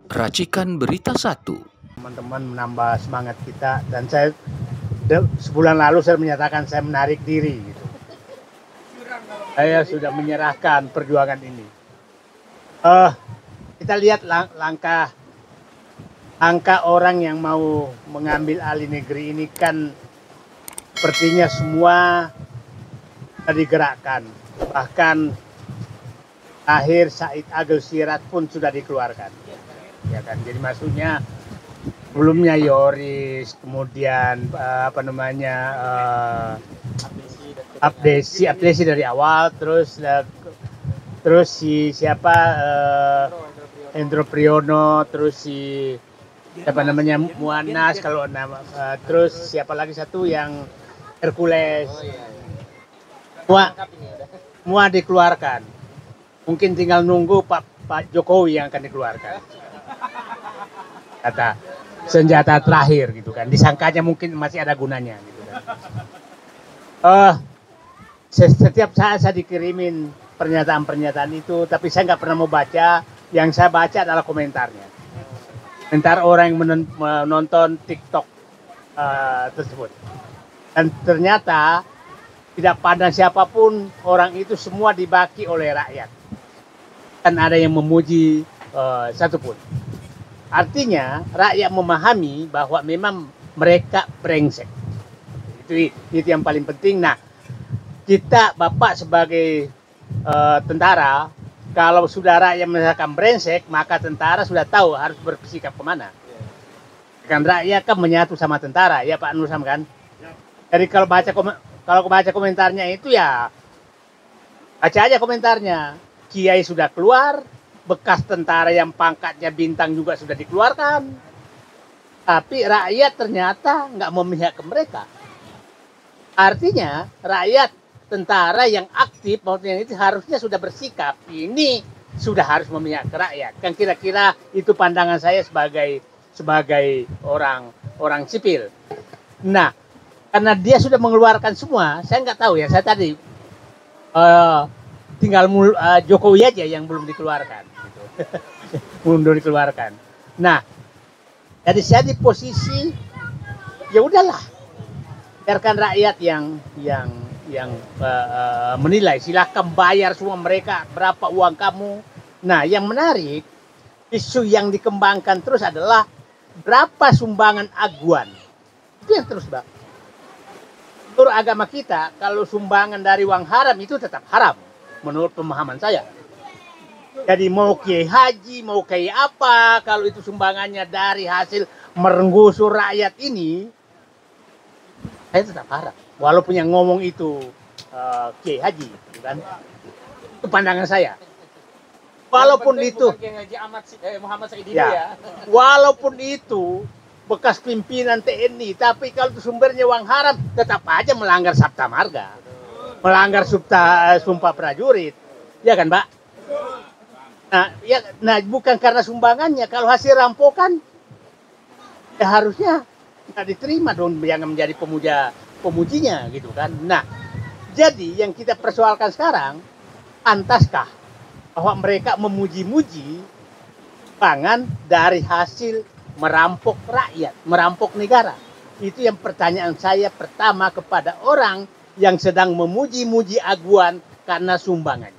Racikan Berita 1. Teman-teman menambah semangat kita, dan sebulan lalu saya menyatakan saya menarik diri gitu. Saya sudah menyerahkan perjuangan ini. Kita lihat angka orang yang mau mengambil alih negeri ini kan sepertinya semua digerakkan. Bahkan akhir Said Agil Siraj pun sudah dikeluarkan. Ya kan, jadi maksudnya sebelumnya Yoris, kemudian update dari awal, terus si siapa Hendro Priyono, terus si siapa namanya Muanas, kalau nama terus siapa lagi satu yang Hercules, semua dikeluarkan. Mungkin tinggal nunggu Pak Jokowi yang akan dikeluarkan. Kata senjata terakhir gitu kan, disangkanya mungkin masih ada gunanya gitu kan. Setiap saat saya dikirimin pernyataan itu, tapi saya nggak pernah mau baca. Yang saya baca adalah komentarnya, komentar orang yang menonton TikTok tersebut. Dan ternyata tidak pandang siapapun, orang itu semua dibaki oleh rakyat, dan ada yang memuji satupun. Artinya rakyat memahami bahwa memang mereka brengsek. Itu yang paling penting. Nah, kita Bapak sebagai tentara, kalau sudah rakyat merasakan brengsek, maka tentara sudah tahu harus bersikap kemana. Kan rakyat kan menyatu sama tentara, ya Pak Nur Sam kan. Jadi kalau baca komentarnya itu, ya baca aja komentarnya. Kiai sudah keluar, bekas tentara yang pangkatnya bintang juga sudah dikeluarkan, tapi rakyat ternyata nggak memihak ke mereka. Artinya rakyat, tentara yang aktif maksudnya itu harusnya sudah bersikap, ini sudah harus memihak ke rakyat. Kan kira-kira itu pandangan saya sebagai orang sipil. Nah, karena dia sudah mengeluarkan semua, saya nggak tahu ya, saya tadi tinggal Jokowi aja yang belum dikeluarkan gitu. Belum dikeluarkan. Nah, jadi saya di posisi ya udahlah, biarkan rakyat yang menilai. Silahkan bayar semua mereka berapa uang kamu. Nah, yang menarik, isu yang dikembangkan terus adalah berapa sumbangan aguan. Itu yang terus, Bang. Menurut agama kita, kalau sumbangan dari uang haram itu tetap haram, menurut pemahaman saya. Jadi mau kiai haji, mau kiai apa, kalau itu sumbangannya dari hasil merenggusur rakyat ini, saya tetap haram. Walaupun yang ngomong itu kiai haji, kan? Itu pandangan saya. Walaupun itu Muhammad Said ya. Walaupun itu bekas pimpinan TNI, tapi kalau itu sumbernya uang haram, tetap aja melanggar Sabta Marga, melanggar sumpah prajurit, ya kan, Pak? Nah, bukan karena sumbangannya. Kalau hasil rampokan, ya harusnya nggak diterima dong, yang menjadi pemujinya, gitu kan? Nah, jadi yang kita persoalkan sekarang, pantaskah bahwa mereka memuji-muji pangan dari hasil merampok rakyat, merampok negara? Itu yang pertanyaan saya pertama kepada orang yang sedang memuji-muji aguan karena sumbangannya.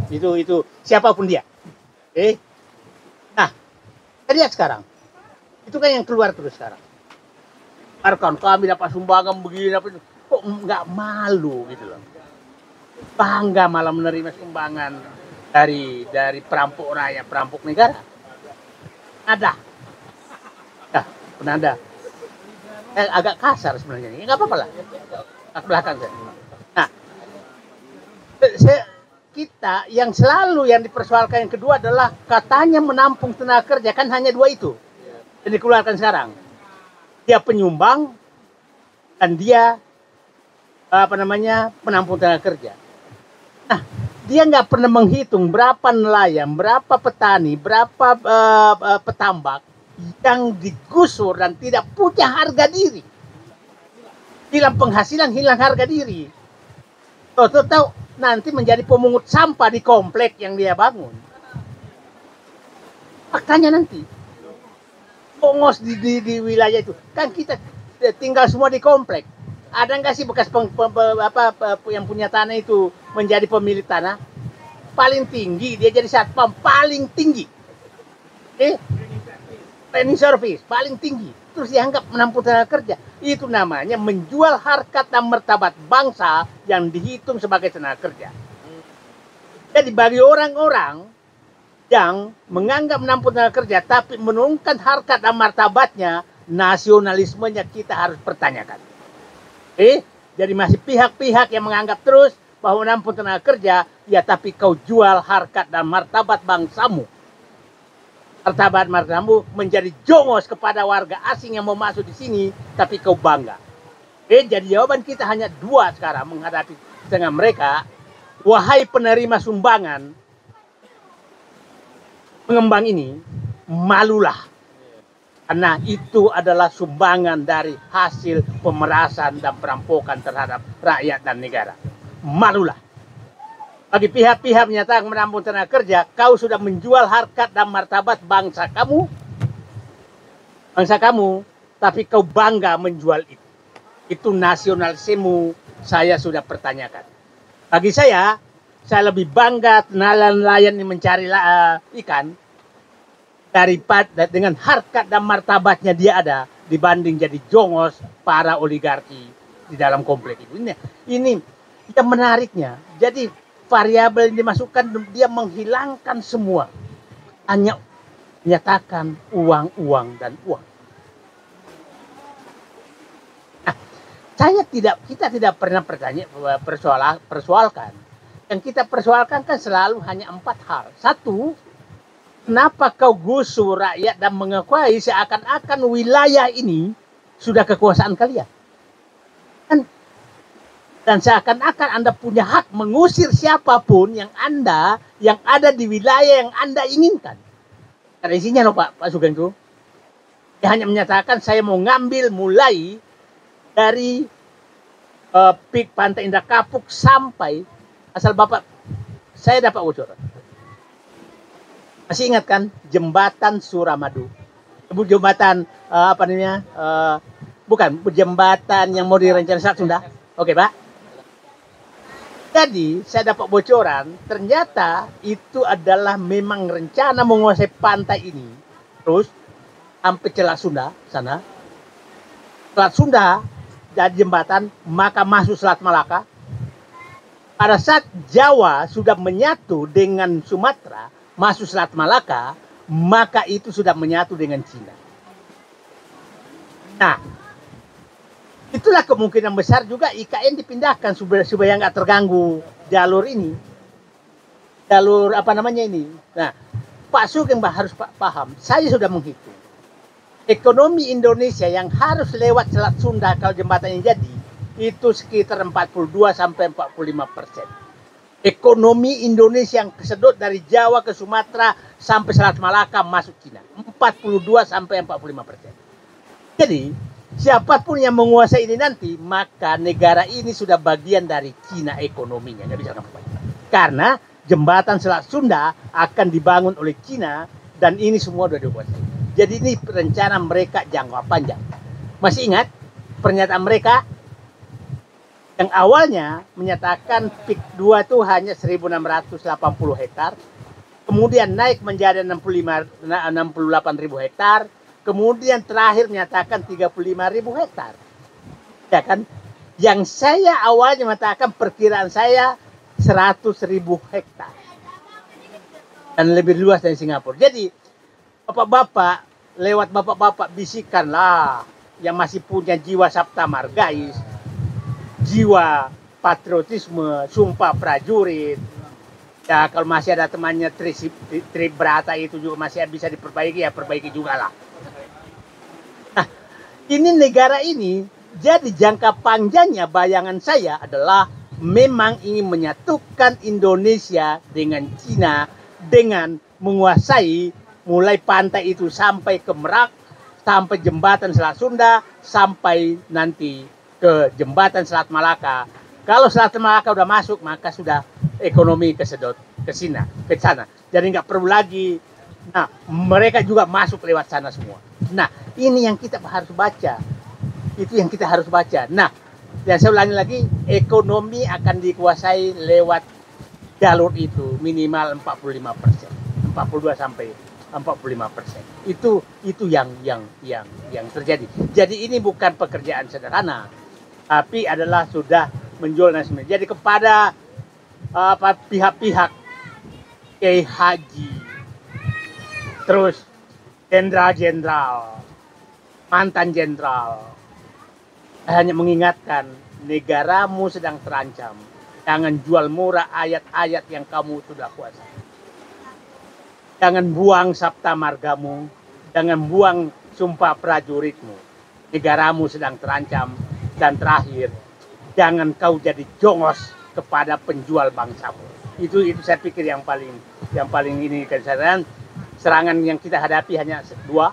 Itu siapapun dia. Nah, lihat sekarang. Itu kan yang keluar terus sekarang. Arkan kami dapat sumbangan begini, kok nggak malu gitu loh. Bangga malah menerima sumbangan dari perampok rakyat, perampok negara. Ada. Pernah ada. Agak kasar sebenarnya ini, nggak apa-apa lah. Ke belakang saya. Nah, kita yang selalu yang dipersoalkan yang kedua adalah katanya menampung tenaga kerja, kan hanya dua itu yang dikeluarkan sekarang. Dia penyumbang dan dia penampung tenaga kerja. Nah, dia nggak pernah menghitung berapa nelayan, berapa petani, berapa petambak yang digusur dan tidak punya harga diri. Hilang penghasilan, hilang harga diri. Tahu nanti menjadi pemungut sampah di komplek yang dia bangun. Faktanya nanti bongos di wilayah itu kan kita tinggal semua di komplek. Ada nggak sih bekas yang punya tanah itu menjadi pemilik tanah? Paling tinggi dia jadi satpam paling tinggi. Planning service paling tinggi. Terus dianggap menampung tenaga kerja. Itu namanya menjual harkat dan martabat bangsa yang dihitung sebagai tenaga kerja. Jadi bagi orang-orang yang menganggap menampung tenaga kerja tapi menurunkan harkat dan martabatnya, nasionalismenya kita harus pertanyakan. Jadi masih pihak-pihak yang menganggap terus bahwa menampung tenaga kerja, ya tapi kau jual harkat dan martabat bangsamu. Martabat-martabatmu menjadi jongos kepada warga asing yang mau masuk di sini, tapi kau bangga. Jadi jawaban kita hanya dua sekarang menghadapi dengan mereka. Wahai penerima sumbangan pengembang ini, malulah. Karena itu adalah sumbangan dari hasil pemerasan dan perampokan terhadap rakyat dan negara. Malulah. Bagi pihak-pihak menyatakan menampung tenaga kerja, kau sudah menjual harkat dan martabat bangsa kamu. Bangsa kamu, tapi kau bangga menjual itu. Itu nasionalismemu, saya sudah pertanyakan. Bagi saya lebih bangga nelayan yang mencari ikan daripada dengan harkat dan martabatnya dia ada dibanding jadi jongos para oligarki di dalam komplek itu. Ini yang menariknya. Jadi variabel yang dimasukkan dia menghilangkan semua. Hanya menyatakan uang, uang, dan uang. Nah, kita tidak pernah persoalkan. Yang kita persoalkan kan selalu hanya 4 hal. 1, kenapa kau gusur rakyat dan mengakuai seakan-akan wilayah ini sudah kekuasaan kalian? Dan seakan-akan Anda punya hak mengusir siapapun yang ada di wilayah yang Anda inginkan. Karena isinya loh Pak Sugeng itu. Dia hanya menyatakan saya mau ngambil mulai dari Pik Pantai Indah Kapuk sampai asal Bapak saya dapat bocoran. Masih ingat kan jembatan Suramadu? Jembatan apa namanya? Bukan jembatan yang mau direncanakan Selat Sunda. Oke Pak. Jadi saya dapat bocoran, ternyata itu adalah memang rencana menguasai pantai ini. Terus sampai Selat Sunda sana. Selat Sunda jadi jembatan, maka masuk Selat Malaka. Pada saat Jawa sudah menyatu dengan Sumatera, masuk Selat Malaka, maka itu sudah menyatu dengan Cina. Nah, itulah kemungkinan besar juga IKN dipindahkan supaya nggak terganggu jalur ini. Jalur apa namanya ini. Nah, Pak Sugeng harus paham, saya sudah menghitung. Ekonomi Indonesia yang harus lewat Selat Sunda kalau jembatan ini jadi, itu sekitar 42-45%. Ekonomi Indonesia yang kesedot dari Jawa ke Sumatera sampai Selat Malaka masuk Cina. 42-45%. Jadi, siapapun yang menguasai ini nanti, maka negara ini sudah bagian dari Cina ekonominya. Nggak bisa apa-apa. Karena jembatan Selat Sunda akan dibangun oleh Cina dan ini semua sudah dikuasai. Jadi ini rencana mereka jangka panjang. Masih ingat pernyataan mereka yang awalnya menyatakan PIK 2 itu hanya 1.680 hektar. Kemudian naik menjadi 68.000 hektar. Kemudian terakhir menyatakan 35.000 hektar. Ya kan? Yang saya awalnya mengatakan perkiraan saya 100.000 hektar. Dan lebih luas dari Singapura. Jadi bapak-bapak, lewat bapak-bapak bisikanlah yang masih punya jiwa sabta margais, jiwa patriotisme, sumpah prajurit. Ya kalau masih ada temannya Tribrata itu juga masih bisa diperbaiki, ya perbaiki juga lah. Ini negara ini, jadi jangka panjangnya bayangan saya adalah memang ingin menyatukan Indonesia dengan Cina dengan menguasai mulai pantai itu sampai ke Merak, sampai jembatan Selat Sunda, sampai nanti ke jembatan Selat Malaka. Kalau Selat Malaka udah masuk, maka sudah ekonomi kesedot ke sana. Jadi nggak perlu lagi Nah, mereka juga masuk lewat sana semua. Nah, ini yang kita harus baca. Itu yang kita harus baca. Nah, dan saya ulangi lagi, ekonomi akan dikuasai lewat jalur itu minimal 45%. 42 sampai 45%. Itu yang terjadi. Jadi ini bukan pekerjaan sederhana, tapi adalah sudah menjual nasional. Jadi kepada pihak-pihak Kiai Haji, terus jenderal-jenderal, mantan jenderal, hanya mengingatkan, negaramu sedang terancam. Jangan jual murah ayat-ayat yang kamu sudah kuasai. Jangan buang sabta margamu, jangan buang sumpah prajuritmu. Negaramu sedang terancam. Dan terakhir, jangan kau jadi jongos kepada penjual bangsamu. Itu saya pikir yang paling ini kesadaran. Serangan yang kita hadapi hanya dua.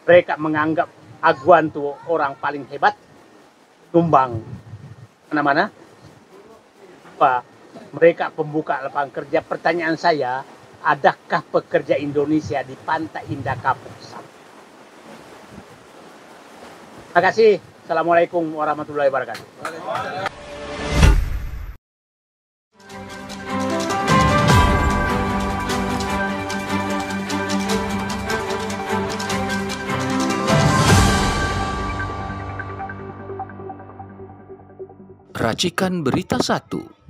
Mereka menganggap Aguan itu orang paling hebat, tumbang mana-mana. Mereka pembuka lapangan kerja. Pertanyaan saya, adakah pekerja Indonesia di Pantai Indah Kapuk? Terima kasih. Assalamualaikum warahmatullahi wabarakatuh. Racikan Berita 1.